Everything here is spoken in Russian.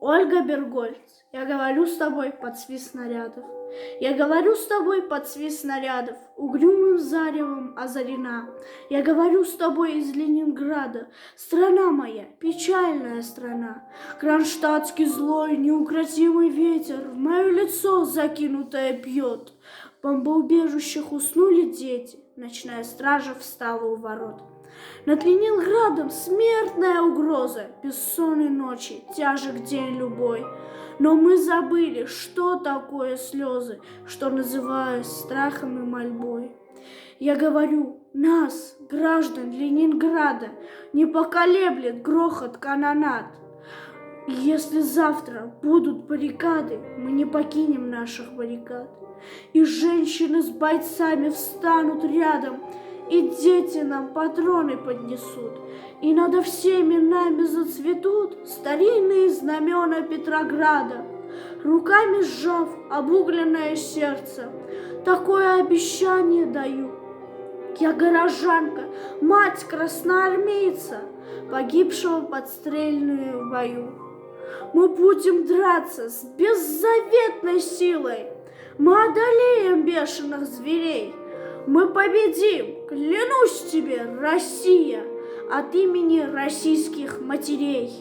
Ольга Бергольц, я говорю с тобой под свист снарядов. Я говорю с тобой под свист снарядов, угрюмым заревом озарена. Я говорю с тобой из Ленинграда, страна моя, печальная страна. Кронштадтский злой, неукротимый ветер в мое лицо закинутое бьет. В бомбоубежищах уснули дети, ночная стража встала у ворот. Над Ленинградом смертная угроза, бессонной ночи, тяжек день любой. Но мы забыли, что такое слезы, что называют страхом и мольбой. Я говорю, нас, граждан Ленинграда, не поколеблет грохот канонад. И если завтра будут баррикады, мы не покинем наших баррикад. И женщины с бойцами встанут рядом, и дети нам патроны поднесут, и над всеми нами зацветут старинные знамена Петрограда. Руками сжав обугленное сердце, такое обещание даю. Я горожанка, мать красноармейца, погибшего подстрельную в бою. Мы будем драться с беззаветной силой, мы одолеем бешеных зверей. Мы победим, клянусь тебе, Россия, от имени российских матерей.